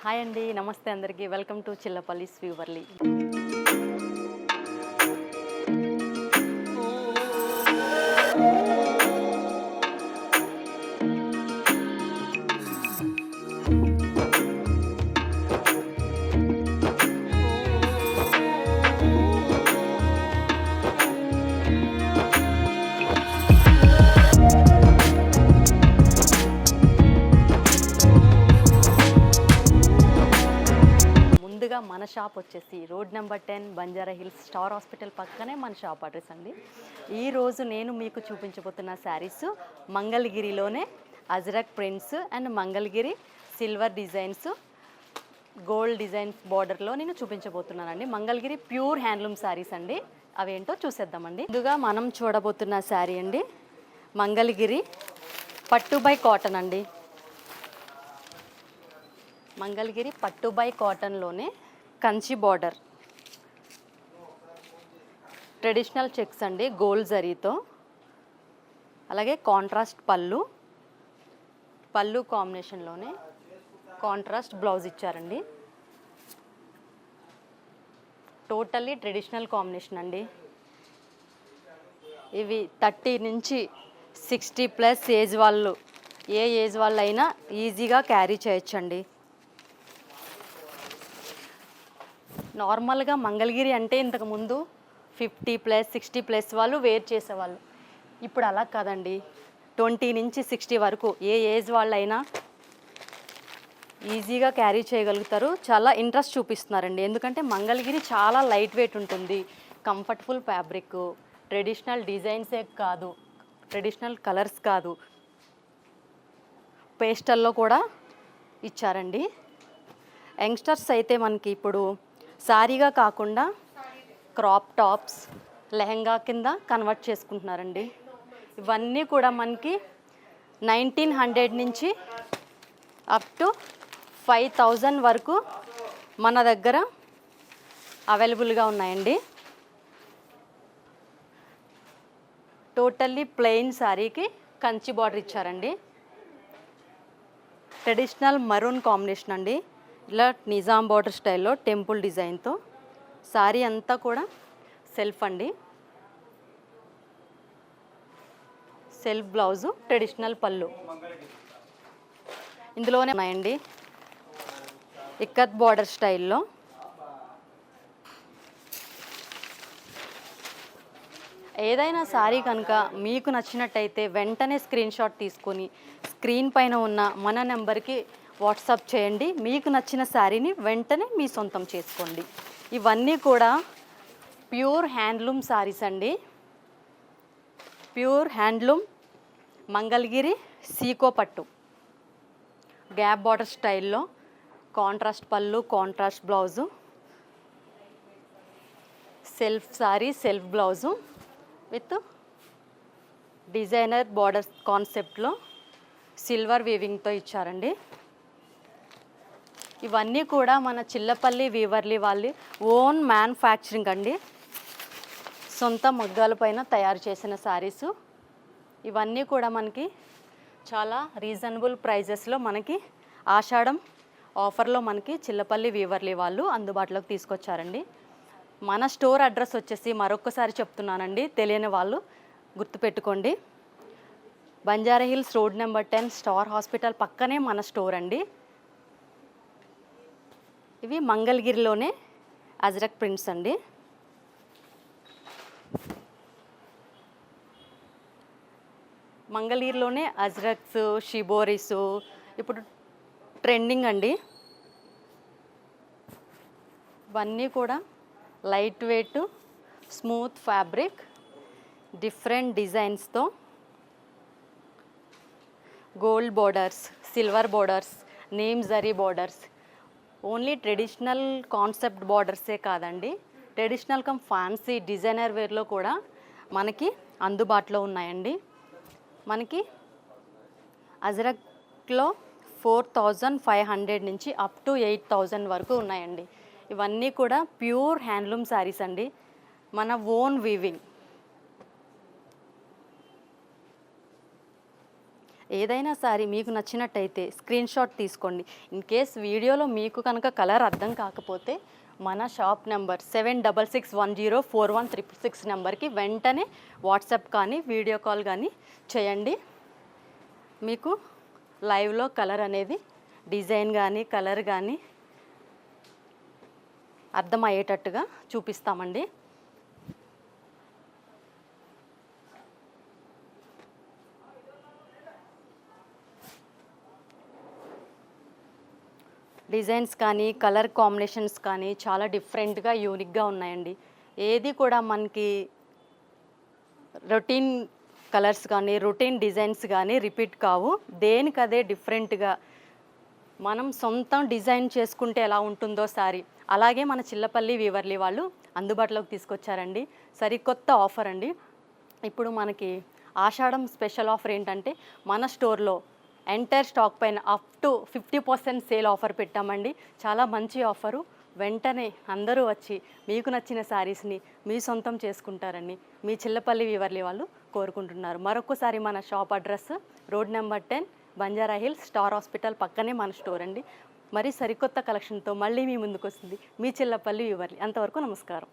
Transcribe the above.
Hi అండి, నమస్తే అందరికీ. వెల్కమ్ టు చిల్లపల్లి స్వీవర్లీ. ముందుగా మన షాప్ వచ్చేసి road number 10 Banjara Hills star hospital పక్కనే మన షాప్ అడ్రస్ అండి. ఈరోజు నేను మీకు చూపించబోతున్న శారీస్ మంగళగిరిలోనే Ajrakh prints and Mangalagiri silver designs gold designs బార్డర్లో నేను చూపించబోతున్నానండి. మంగళగిరి ప్యూర్ హ్యాండ్లూమ్ శారీస్ అండి. అవేంటో చూసేద్దామండి. ముందుగా మనం చూడబోతున్న శారీ అండి మంగళగిరి పట్టు బై కాటన్ అండి. మంగళగిరి పట్టు బై కాటన్లోనే కంచి బార్డర్, ట్రెడిషనల్ చెక్స్ అండి గోల్డ్ జరీతో. అలాగే కాంట్రాస్ట్ పళ్ళు కాంబినేషన్లోనే కాంట్రాస్ట్ బ్లౌజ్ ఇచ్చారండి. టోటల్లీ ట్రెడిషనల్ కాంబినేషన్ అండి. ఇవి 30 నుంచి 60+ ఏజ్ వాళ్ళు, ఏ ఏజ్ వాళ్ళు అయినా ఈజీగా క్యారీ చేయొచ్చండి. నార్మల్గా మంగళగిరి అంటే ఇంతకుముందు 50+ 60+ వాళ్ళు వేర్ చేసేవాళ్ళు. ఇప్పుడు అలా కాదండి, 20 నుంచి 60 వరకు ఏ ఏజ్ వాళ్ళైనా ఈజీగా క్యారీ చేయగలుగుతారు. చాలా ఇంట్రెస్ట్ చూపిస్తున్నారండి. ఎందుకంటే మంగళగిరి చాలా లైట్ వెయిట్ ఉంటుంది, కంఫర్టబుల్ ఫ్యాబ్రిక్, ట్రెడిషనల్ డిజైన్సే కాదు, ట్రెడిషనల్ కలర్స్ కాదు, పేస్టల్లో కూడా ఇచ్చారండి. యంగ్స్టర్స్ అయితే మనకి ఇప్పుడు సారీగా కాకుండా క్రాప్ టాప్స్, లెహంగా కింద కన్వర్ట్ చేసుకుంటున్నారండి. ఇవన్నీ కూడా మనకి 1900 నుంచి అప్ టు 5000 వరకు మన దగ్గర అవైలబుల్గా ఉన్నాయండి. టోటల్లీ ప్లెయిన్ శారీకి కంచి బార్డర్ ఇచ్చారండి. ట్రెడిషనల్ మరూన్ కాంబినేషన్ అండి. ఇలా నిజాం బార్డర్ స్టైల్లో టెంపుల్ డిజైన్తో శారీ అంతా కూడా సెల్ఫ్ అండి. సెల్ఫ్ బ్లౌజు, ట్రెడిషనల్ పళ్ళు ఇందులోనే ఉన్నాయండి. ఇక్కత్ బార్డర్ స్టైల్లో ఏదైనా శారీ కనుక మీకు నచ్చినట్టయితే వెంటనే స్క్రీన్ షాట్ తీసుకొని స్క్రీన్ పైన ఉన్న మన నెంబర్కి వాట్సాప్ చేయండి. మీకు నచ్చిన శారీని వెంటనే మీ సొంతం చేసుకోండి. ఇవన్నీ కూడా ప్యూర్ హ్యాండ్లూమ్ శారీస్ అండి. ప్యూర్ హ్యాండ్లూమ్ మంగళగిరి సీకో పట్టు, గ్యాప్ బార్డర్ స్టైల్లో కాంట్రాస్ట్ పళ్ళు, contrast blouse, self sari, self blouse with designer border కాన్సెప్ట్లో సిల్వర్ వీవింగ్తో ఇచ్చారండి. ఇవన్నీ కూడా మన చిల్లపల్లి వీవర్లీ వాళ్ళ ఓన్ మ్యానుఫ్యాక్చరింగ్ అండి. సొంత మగ్గాల పైన తయారు చేసిన శారీసు. ఇవన్నీ కూడా మనకి చాలా రీజనబుల్ ప్రైజెస్లో మనకి ఆషాఢం ఆఫర్లో మనకి చిల్లపల్లి వీవర్లీ వాళ్ళు అందుబాటులోకి తీసుకొచ్చారండి. మన స్టోర్ అడ్రస్ వచ్చేసి మరొకసారి చెప్తున్నానండి, తెలియని వాళ్ళు గుర్తుపెట్టుకోండి. Banjara hills road number 10 star hospital పక్కనే మన స్టోర్ అండి. ఇవి మంగళగిరిలోనే అజ్రక్ ప్రింట్స్ అండి. మంగళగిరిలోనే అజ్రక్స్, షిబోరిస్ ఇప్పుడు ట్రెండింగ్ అండి. ఇవన్నీ కూడా light weight smooth fabric, different డిజైన్స్తో gold borders, silver borders, name zari borders. Only traditional concept బార్డర్సే కాదండి, ట్రెడిషనల్ కమ్ ఫ్యాన్సీ డిజైనర్ వేర్లో కూడా మనకి అందుబాటులో ఉన్నాయండి. మనకి అజ్రక్లో 4500 నుంచి అప్ టు 8000 వరకు ఉన్నాయండి. ఇవన్నీ కూడా ప్యూర్ హ్యాండ్లూమ్ శారీస్ అండి, మన ఓన్ వీవింగ్. ఏదైనా సారీ మీకు నచ్చినట్టయితే స్క్రీన్ షాట్ తీసుకోండి. ఇన్ కేస్ వీడియోలో మీకు కనుక కలర్ అర్థం కాకపోతే మన షాప్ నెంబర్ 7661041366 నెంబర్కి వెంటనే వాట్సాప్ కానీ వీడియో కాల్ కానీ చేయండి. మీకు లైవ్లో కలర్ అనేది డిజైన్ కానీ కలర్ కానీ అర్థమయ్యేటట్టుగా చూపిస్తామండి. డిజైన్స్ కానీ కలర్ కాంబినేషన్స్ కానీ చాలా డిఫరెంట్గా యూనిక్గా ఉన్నాయండి. ఏది కూడా మనకి రొటీన్ కలర్స్ కానీ రొటీన్ డిజైన్స్ కానీ రిపీట్ కావు. దేనికదే డిఫరెంట్గా మనం సొంతం డిజైన్ చేసుకుంటే ఎలా ఉంటుందో సారీ అలాగే మన చిల్లపల్లి వీవర్లీ వాళ్ళు అందుబాటులోకి తీసుకొచ్చారండి. సరికొత్త ఆఫర్ అండి. ఇప్పుడు మనకి ఆషాఢం స్పెషల్ ఆఫర్ ఏంటంటే మన స్టోర్లో ఎంటైర్ స్టాక్ పైన అప్ టు 50% సేల్ ఆఫర్ పెట్టామండి. చాలా మంచి ఆఫరు. వెంటనే అందరూ వచ్చి మీకు నచ్చిన శారీస్ని మీ సొంతం చేసుకుంటారని మీ చిల్లపల్లి వీవర్లీ వాళ్ళు కోరుకుంటున్నారు. మరొకసారి మన shop address road number 10 Banjara Hills star hospital పక్కనే మన స్టోర్ అండి. మరి సరికొత్త కలెక్షన్తో మళ్ళీ మీ ముందుకు వస్తుంది మీ చిల్లపల్లి వీవర్లీ. అంతవరకు నమస్కారం.